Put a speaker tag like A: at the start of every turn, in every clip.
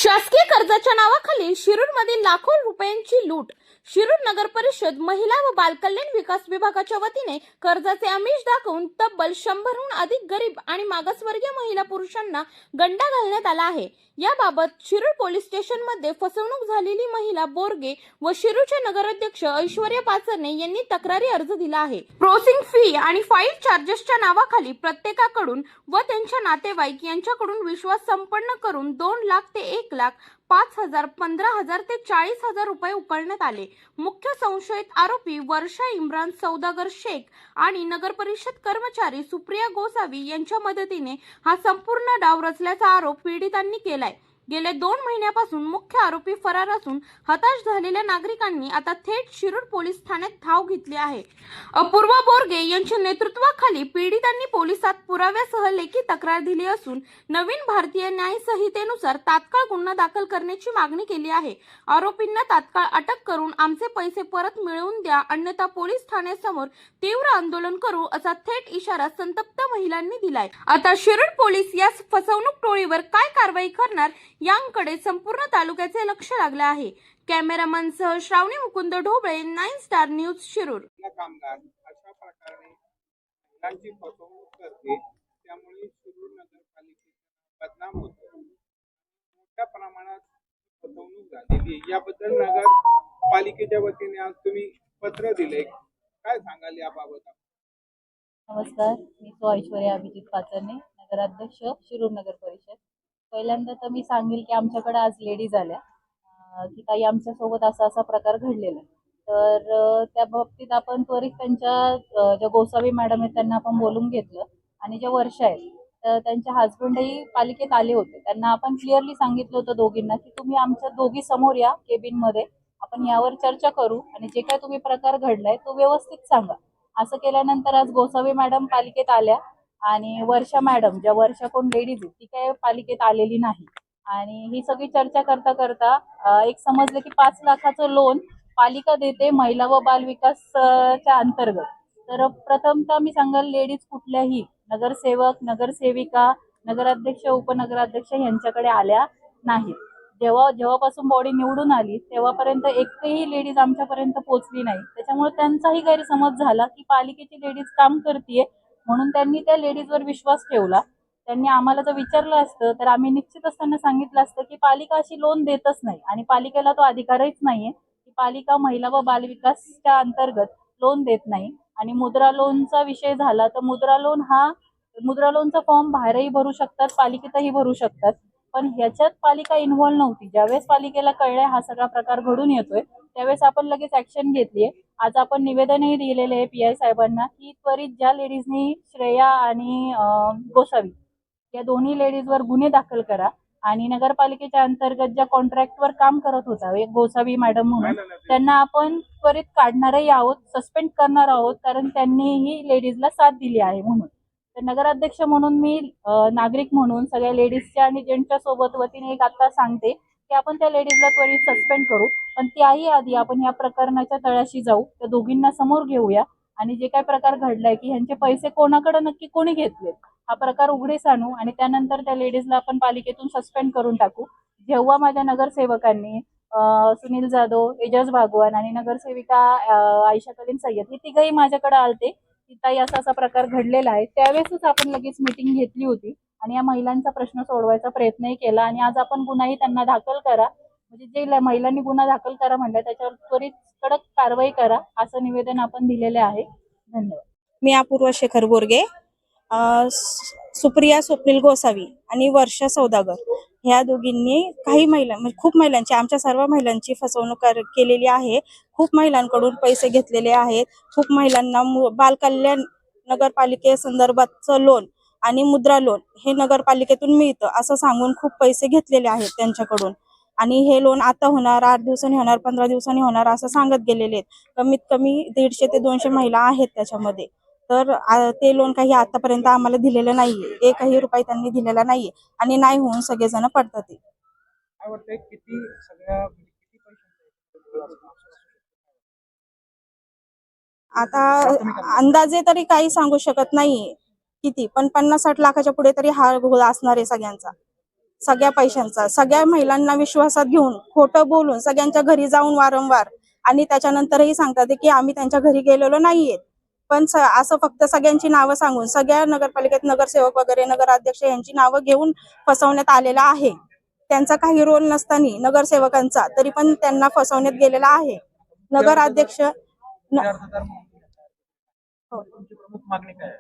A: शासकीय कर्जाच्या नावाखाली शिरूरमधील लाखो रुपयांची लूट. शिरूर नगर परिषद महिला व बालकल्याण विकास विभागाच्या वतीने कर्जाचे आमिष दाखवून तब्बल 100हून अधिक गरीब आणि मागासवर्गीय महिला पुरुषांना गंडा घालण्यात आला आहे. याबाबत शिरूर पोलीस स्टेशनमध्ये फसवणूक झालेली महिला बोरगे व शिरूरच्या नगराध्यक्ष ऐश्वर्या पाचरणे यांनी तक्रारी अर्ज दिला आहे. प्रोसेसिंग फी आणि फाईल चार्जेसच्या नावाखाली प्रत्येकाकडून व त्यांच्या नातेवाईक यांच्याकडून विश्वास संपन्न करून 2 लाख ते 1 लाख 5,000, 15,000 ते 40,000 रुपये उकळण्यात आले. मुख्य संशयित आरोपी वर्षा इम्रान सौदागर शेख आणि नगर परिषद कर्मचारी सुप्रिया गोसावी यांच्या मदतीने हा संपूर्ण डाव रचल्याचा आरोप पीडितांनी केलाय. गेल्या 2 महिन्यापासून मुख्य आरोपी फरार असून हताश झालेल्या नागरिकांनी आता थेट शिरूर पोलीस ठाण्यात धाव घेतली आहे. अपूर्वा बोरगे यांच्या नेतृत्वाखाली पीडितांनी पोलिसात पुराव्यासह लेखी तक्रार दिली असून नवीन भारतीय न्याय संहितेनुसार तात्काळ गुन्हा दाखल करण्याची मागणी केली आहे. आरोपींना तात्काळ अटक करून आमचे पैसे परत मिळवून द्या, अन्यथा पोलीस ठाण्यासमोर तीव्र आंदोलन करू असा थेट इशारा संतप्त महिलांनी दिलाय. आता शिरूर पोलीस या फसवणूक टोळीवर काय कारवाई करणार यांकडे संपूर्ण तालुक्याचे लक्ष लागले आहे. कॅमेरामन सह श्रावणी मुकुंद ढोबळे, 9 स्टार न्यूज, शिरूर.
B: कामगार अशा प्रकारे महिलांची फसवणूक करते, त्यामुळे शिरूर नगरपालिकेचा बदनाम होतो. मोठ्या प्रमाणात फसवणूक झालेली आहे. याबद्दल नगरपालिकेच्या वतीने आज तुम्ही पत्र दिले, काय सांगाल याबाबत?
C: नमस्कार, मी ऐश्वर्या अभिजित पाचरणे, नगराध्यक्ष शिरूर नगर परिषद. पहिल्यांदा तर मी सांगेल की आमच्याकडे आज लेडीज आल्या की ताई आमच्यासोबत असा प्रकार घडलेला. तर त्या बाबतीत आपण त्वरित त्यांच्या ज्या गोसावी मॅडम आहेत त्यांना आपण बोलून घेतलं आणि ज्या वर्षा आहेत तर त्यांचे हजबंडही पालिकेत आले होते. त्यांना आपण क्लिअरली सांगितलं होतं दोघींना की तुम्ही आमच्या दोघी समोर या केबिनमध्ये, आपण यावर चर्चा करू आणि जे काय तुम्ही प्रकार घडलाय तो व्यवस्थित सांगा. असं केल्यानंतर आज गोसावी मॅडम पालिकेत आल्या आणि वर्षा मॅडम, ज्या वर्षा कोण लेडीज ती काय पालिकेत आलेली नाही. आणि ही सगळी चर्चा करता करता एक समजलं की 5 लाखाचं लोन पालिका देते महिला व बाल विकासच्या अंतर्गत. तर प्रथमतः मी सांगाल लेडीज कुठल्याही नगरसेवक, नगरसेविका, नगराध्यक्ष, उपनगराध्यक्ष यांच्याकडे आल्या नाहीत. जेव्हापासून बॉडी निवडून आली तेव्हापर्यंत एकही लेडीज आमच्यापर्यंत पोहोचली नाही. त्याच्यामुळे त्यांचाही गैरसमज झाला की पालिकेची लेडीज काम करते म्हणून त्यांनी त्या लेडीजवर विश्वास ठेवला. त्यांनी आम्हाला जर विचारलं असतं तर आम्ही निश्चितच त्यांना सांगितलं असतं की पालिका अशी लोन देतच नाही आणि पालिकेला तो अधिकारच नाहीये की पालिका महिला व बाल विकासच्या अंतर्गत लोन देत नाही. आणि मुद्रा लोनचा विषय झाला तर मुद्रा लोनचा फॉर्म बाहेरही भरू शकतात, पालिकेतही भरू शकतात, पण ह्याच्यात पालिका इन्व्हॉल्व नव्हती. ज्यावेळेस पालिकेला कळलंय हा सगळा प्रकार घडून येतोय त्यावेळेस आपण लगेच ऍक्शन घेतलीये. आज आपण निवेदनही दिलेले आहे PI साहेबांना की त्वरित ज्या लेडीजनी, श्रेया आणि गोसावी या दोन्ही लेडीजवर गुन्हे दाखल करा आणि नगरपालिकेच्या अंतर्गत ज्या कॉन्ट्रॅक्टवर काम करत होता एक गोसावी मॅडम म्हणून त्यांना आपण त्वरित काढणारही आहोत, सस्पेंड करणार आहोत, कारण त्यांनीही लेडीजला साथ दिली आहे म्हणून. तर नगराध्यक्ष म्हणून मी नागरिक म्हणून सगळ्या लेडीजच्या आणि जेंट्सच्या सोबत वतीने एक आता सांगते की आपण त्या लेडीजला त्वरित सस्पेंड करू, पण त्याही आधी आपण या प्रकरणाच्या तळाशी जाऊ, त्या दोघींना समोर घेऊया आणि जे काय प्रकार घडलाय की ह्यांचे पैसे कोणाकडे नक्की कोणी घेतले हा प्रकार उघडीस आणू आणि त्यानंतर त्या लेडीजला आपण पालिकेतून सस्पेंड करून टाकू. जेव्हा माझ्या नगरसेवकांनी सुनील जाधव, एजाज भागवान आणि नगरसेविका आयशा कलीम सय्यद हे तिघही माझ्याकडे आलते की ताई असा प्रकार घडलेला आहे, त्यावेळेसच आपण लगेच मीटिंग घेतली होती आणि या महिलांचा प्रश्न सोडवायचा प्रयत्नही केला. आणि आज आपण गुन्हाही त्यांना दाखल करा, म्हणजे जे महिलांनी गुन्हा दाखल करा म्हणलं त्याच्यावर त्वरित कडक कारवाई करा असं निवेदन आपण दिलेले आहे. धन्यवाद.
D: मी अपूर्वा शेखर बोरगे, सुप्रिया स्वप्नील गोसावी आणि वर्षा सौदागर ह्या दोघींनी काही महिला, म्हणजे खूप महिलांची, आमच्या सर्व महिलांची फसवणूक केलेली आहे. खूप महिलांकडून पैसे घेतलेले आहेत. खूप महिलांना बालकल्याण नगरपालिकेसंदर्भातचं लोन आणि मुद्रा लोन हे नगरपालिकेतून मिळतं असं सांगून खूप पैसे घेतलेले आहेत त्यांच्याकडून. आणि हे लोन आता होणार, 8 दिवसांनी होणार, 15 दिवसांनी होणार असं सांगत गेलेले आहेत. कमीत कमी 150 ते 200 महिला आहेत त्याच्यामध्ये. तर ते लोन काही आतापर्यंत आम्हाला दिलेलं नाहीये, 1ही रुपया त्यांनी दिलेला नाहीये आणि नाही होऊन सगळेजण पडतात.
B: काय वाटतंय किती पैसे
D: आता अंदाजे तरी काही सांगू शकत नाहीये किती, पण 50-60 लाखाच्या पुढे तरी हा घोळ असणार आहे सगळ्यांचा. सगळ्या पैशांचा. सगळ्या महिलांना विश्वासात घेऊन खोटं बोलून सगळ्यांच्या घरी जाऊन वारंवार आणि त्याच्यानंतरही सांगतात की आम्ही त्यांच्या घरी गेलेलो नाहीये. पण असं फक्त सगळ्यांची नावं सांगून सगळ्या नगरपालिकेत नगरसेवक वगैरे नगराध्यक्ष यांची नावं घेऊन फसवण्यात आलेला आहे. त्यांचा काही रोल नसताना नगरसेवकांचा तरी पण त्यांना फसवण्यात गेलेला आहे. नगराध्यक्ष
B: तुमची प्रमुख मागणी काय आहे?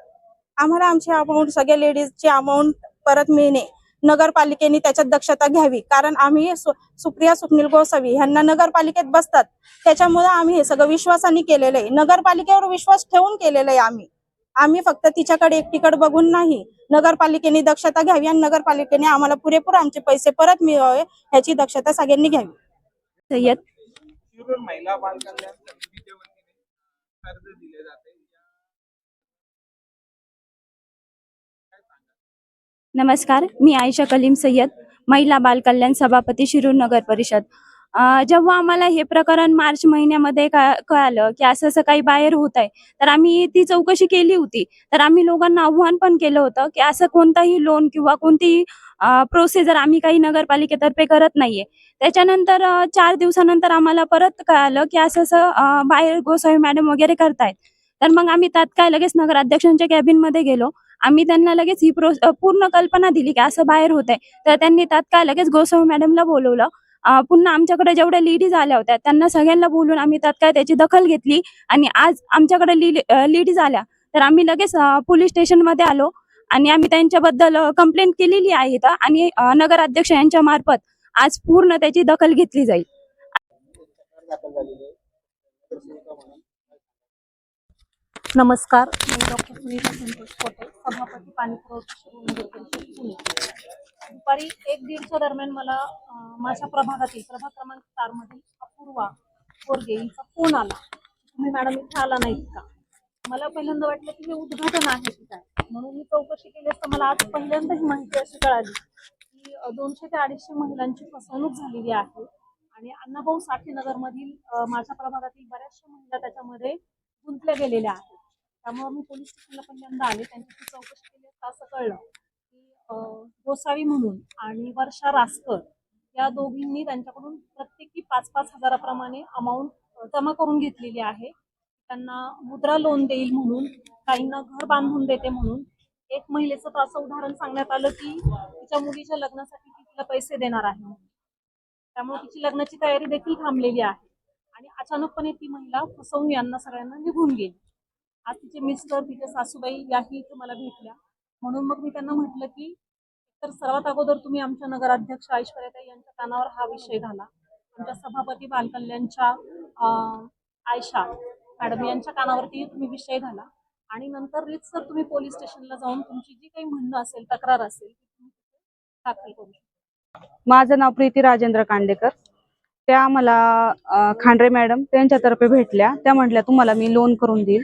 D: आम्हाला आमची अमाऊंट सगळ्या लेडीजची अमाऊंट परत मिळणे. नगरपालिकेने त्याच्यात दक्षता घ्यावी, कारण आम्ही सुप्रिया स्वप्नील गोसावी ह्यांना नगरपालिकेत बसतात, त्याच्यामुळे आम्ही हे सगळं विश्वासाने केलेलं आहे. नगरपालिकेवर विश्वास ठेवून केलेलं आहे. आम्ही फक्त तिच्याकडे एकटीकडे बघून नाही. नगरपालिकेने दक्षता घ्यावी आणि नगरपालिकेने आम्हाला पुरेपूर आमचे पैसे परत मिळावे ह्याची दक्षता सगळ्यांनी घ्यावी. सय्यद
B: शिरूर महिला बाल कल्याण समितीच्या वतीने कर्ज दिले जाते.
E: नमस्कार, मी आयशा कलीम सय्यद, महिला बाल कल्याण सभापती शिरूर नगर परिषद. जेव्हा आम्हाला हे प्रकरण मार्च महिन्यामध्ये कळालं की असं असं काही बाहेर होत आहे, तर आम्ही ती चौकशी केली होती. तर आम्ही लोकांना आव्हान पण केलं होतं की असं कोणताही लोन किंवा कोणतीही प्रोसिजर आम्ही काही नगरपालिकेतर्फे करत नाहीये. त्याच्यानंतर 4 दिवसानंतर आम्हाला परत कळालं की असं असं बाहेर गोसावी मॅडम वगैरे करतायत. तर मग आम्ही तात्काळ लगेच नगराध्यक्षांच्या कॅबिनमध्ये गेलो. आम्ही त्यांना लगेच ही पूर्ण कल्पना दिली की असं बाहेर होत आहे. तर त्यांनी तात्काळ लगेच गोसावी मॅडमला बोलवलं. पुन्हा आमच्याकडे जेवढ्या लेडीज आल्या होत्या त्यांना सगळ्यांना बोलून आम्ही तात्काळ त्याची दखल घेतली आणि आज आमच्याकडे लेडीज आल्या तर आम्ही लगेच पोलीस स्टेशनमध्ये आलो आणि आम्ही त्यांच्याबद्दल कंप्लेंट केलेली आहे इथं आणि नगराध्यक्ष यांच्या मार्फत आज पूर्ण त्याची दखल घेतली जाईल.
F: नमस्कार, मी डॉक्टर सुनीता संतोष कोटे, सभापती पाणीपुरवठा शिरूर नगर परिषद पुणे. दुपारी 1:30च्या दरम्यान मला माझ्या प्रभागातील प्रभाग क्रमांक 4 मधील अपूर्वा बोरगे यांचा फोन आला. तुम्ही मॅडम इथे आला नाहीत का? मला पहिल्यांदा वाटलं की हे उद्घाटन आहे की काय, म्हणून मी चौकशी केली असता मला आज पहिल्यांदा ही माहिती अशी कळाली की 200 ते 250 महिलांची फसवणूक झालेली आहे आणि अण्णाभाऊ साठे नगरमधील माझ्या प्रभागातील बऱ्याचशा महिला त्याच्यामध्ये गुंतल्या गेलेल्या आहेत. त्यामुळे मी पोलीस स्टेशनला पहिल्यांदा आले. त्यांची चौकशी केली असता असं कळलं की गोसावी म्हणून आणि वर्षा रासकर या दोघींनी त्यांच्याकडून प्रत्येकी 5-5 हजाराप्रमाणे अमाऊंट जमा करून घेतलेली आहे. त्यांना मुद्रा लोन देईल म्हणून, काहींना घर बांधून देते म्हणून. एक महिलेचं तर असं उदाहरण सांगण्यात आलं की तिच्या मुलीच्या लग्नासाठी ती तिला पैसे देणार आहे, त्यामुळे तिची लग्नाची तयारी देखील थांबलेली आहे आणि अचानकपणे ती महिला फसवून यांना सगळ्यांना निघून गेली. आज तिचे मिस्टर, तिचे सासूबाई याही इथे मला भेटल्या. म्हणून मग मी त्यांना म्हटलं की तर सर्वात अगोदर तुम्ही आमच्या नगराध्यक्ष ऐश्वर्याताई यांच्या कानावर हा विषय घाला, आमच्या सभापती बालकल्याणच्या आयशा मॅडम यांच्या कानावरती तुम्ही विषय घाला आणि नंतर रितसर तुम्ही पोलीस स्टेशनला जाऊन तुमची जी काही म्हणणं असेल, तक्रार असेल ती तुम्ही दाखल करू शकता.
G: माझं नाव प्रीती राजेंद्र कांडेकर. त्या मला खांडरे मॅडम त्यांच्यातर्फे भेटल्या. त्या म्हटल्या तुम्हाला मी लोन करून देईल.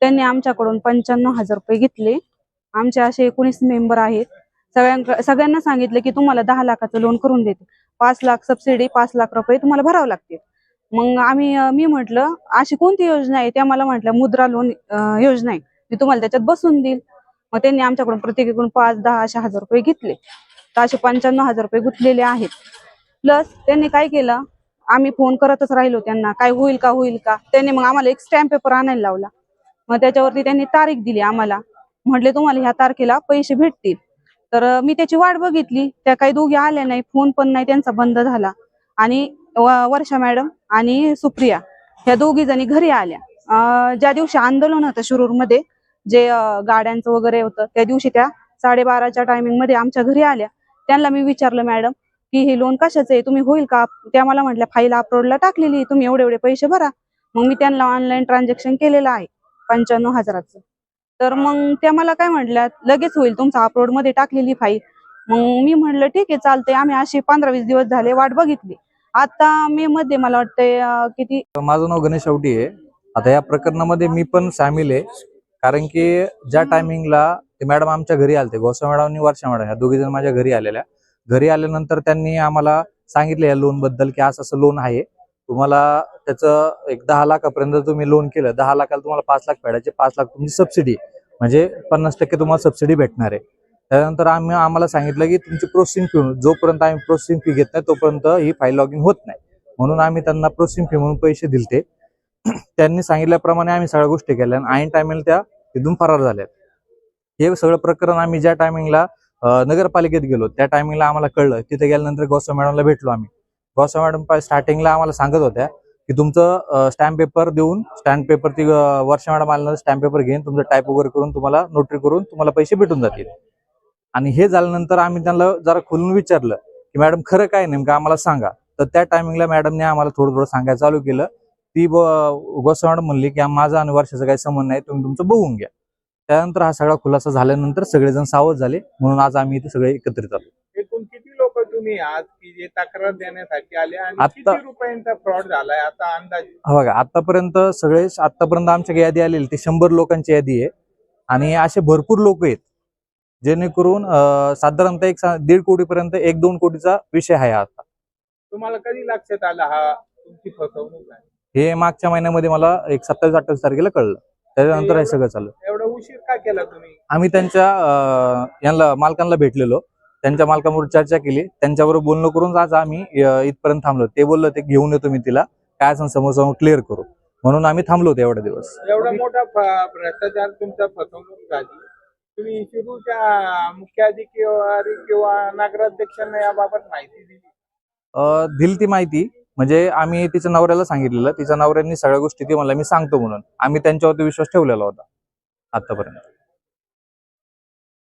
G: त्यांनी आमच्याकडून 95,000 रुपये घेतले. आमचे असे 19 मेंबर आहेत. सगळ्यांना सांगितलं की तुम्हाला 10 लाखाचं लोन करून देते, 5 लाख सबसिडी, 5 लाख रुपये तुम्हाला भरावं लागतील. मग मी म्हटलं अशी कोणती योजना आहे? त्या मला म्हटल्या मुद्रा लोन योजना आहे, मी तुम्हाला त्याच्यात बसून देईल. मग त्यांनी आमच्याकडून प्रत्येकीकडून 5-10 असे हजार रुपये घेतले. तर असे 95,000 रुपये गुंतलेले आहेत. प्लस त्यांनी काय केलं, आम्ही फोन करतच राहिलो त्यांना, काय होईल का होईल का. त्यांनी मग आम्हाला एक स्टॅम्प पेपर आणायला लावला. मग त्याच्यावरती त्यांनी तारीख दिली आम्हाला, म्हटले तुम्हाला ह्या तारखेला पैसे भेटतील. तर मी त्याची वाट बघितली. त्या काही दोघी आल्या नाही, फोन पण नाही, त्यांचा बंद झाला. आणि वर्षा मॅडम आणि सुप्रिया ह्या दोघी जणी घरी आल्या. ज्या दिवशी आंदोलन होतं शिरूरमध्ये, जे गाड्यांचं वगैरे होतं, त्या दिवशी त्या 12:30च्या टायमिंग मध्ये आमच्या घरी आल्या. त्यांना मी विचारलं मॅडम की हे लोन कशाचं आहे, तुम्ही होईल का? त्या मला म्हटल्या फाईल अपलोडला टाकलेली, तुम्ही एवढे एवढे पैसे भरा. मग मी त्यांना ऑनलाईन ट्रान्झॅक्शन केलेलं आहे 95,000चं. तर मग त्या मला काय म्हटल्या, लगेच होईल तुमचं अपलोड मध्ये टाकलेली फाईल. मग मी म्हटलं ठीक आहे चालतंय. आम्ही अशी 15-20 दिवस झाले वाट बघितली. आता मे मध्ये मला वाटतंय किती.
H: माझं नाव गणेश आवटी आहे. आता या प्रकरणामध्ये मी पण सामील आहे, कारण की ज्या टायमिंगला ते मॅडम आमच्या घरी आलते, गोसा मॅडम आणि वर्षा मॅडम ह्या दोघी जण माझ्या घरी आलेल्या. घरी आल्यानंतर त्यांनी आम्हाला सांगितलं या लोन बद्दल की असं लोन आहे, तुम्हाला त्याचं एक 10 लाखापर्यंत तुम्ही लोन केलं, 10 लाखाला तुम्हाला 5 लाख फेडायचे, 5 लाख तुमची सबसिडी, म्हणजे 50% तुम्हाला सबसिडी भेटणार आहे. त्यानंतर आम्हाला सांगितलं की तुमची प्रोसेसिंग फी, जोपर्यंत आम्ही प्रोसेसिंग फी घेत नाही तोपर्यंत ही फाईल लॉगिन होत नाही, म्हणून आम्ही त्यांना प्रोसेसिंग फी म्हणून पैसे दिलते. त्यांनी सांगितल्याप्रमाणे आम्ही सगळ्या गोष्टी केल्या आणि ऐन टायमिंगला त्या तिथून फरार झाल्यात. हे सगळं प्रकरण आम्ही ज्या टायमिंगला नगरपालिकेत गेलो त्या टायमिंगला आम्हाला कळलं. तिथे गेल्यानंतर गोसावी मॅडमला भेटलो आम्ही. गोसावी मॅडम स्टार्टिंगला आम्हाला सांगत होत्या की तुमचं स्टॅम्प पेपर देऊन, स्टॅम्प पेपर ती वर्षा मॅडम आल्यानंतर स्टॅम्प पेपर घेऊन तुमचं टाईप वगैरे करून तुम्हाला नोटरी करून तुम्हाला पैसे भेटून जातील. आणि हे झाल्यानंतर आम्ही त्यांना जरा खोलून विचारलं की मॅडम खरं काय नेमकं आम्हाला सांगा. तर त्या टायमिंगला मॅडमने आम्हाला थोडं थोडं सांगायला चालू केलं. ती गोसावी मॅडम म्हणली की माझा आणि वर्षाचा काही संबंध नाही, तुम्ही तुमचं बघून घ्या. त्यानंतर हा सगळा खुलासा झाल्यानंतर सगळेजण सावध झाले, म्हणून आज आम्ही इथे सगळे एकत्रित आलो.
B: एकूण किती लोक तुम्ही आज की जे तक्रार देण्यासाठी आले आणि
H: आता-
B: किती रुपयांचा फ्रॉड झालाय आता अंदाजे?
H: बघा आतापर्यंत आमच्या यादी आलेली ती 100 लोकांची यादी आहे आणि असे भरपूर लोक आहेत जेणेकरून साधारणतः 1.5 कोटीपर्यंत 1-2 कोटीचा विषय आहे. आता
B: तुम्हाला कधी लक्षात आलं हा तुमची फसवणूक आहे?
H: हे मागच्या महिन्यामध्ये मला 27-28 तारखेला कळलं. त्याच्यानंतर हे सगळं चालू.
B: एवढा उशीर का केला तुम्ही?
H: आम्ही त्यांच्या यांना मालकांना भेटलेलो, त्यांच्या मालकांबरोबर चर्चा केली, त्यांच्याबरोबर बोलणं करून आज आम्ही इथपर्यंत थांबलो. ते बोललो ते घेऊन येतो मी तिला, काय असेल समोर क्लिअर करू, म्हणून आम्ही थांबलो होतो एवढे दिवस.
B: एवढा मोठा भ्रष्टाचार, तुमचा फसवणूक झाली, तुम्ही शिरूरच्या मुख्याधिकारी किंवा नगराध्यक्षांना याबाबत माहिती दिली?
H: दिली ती माहिती, म्हणजे आम्ही तिच्या नवऱ्याला सांगितलेलं, तिच्या नवऱ्यांनी सगळ्या गोष्टी ती मला मी सांगतो म्हणून आम्ही त्यांच्यावरती विश्वास ठेवलेला होता आतापर्यंत.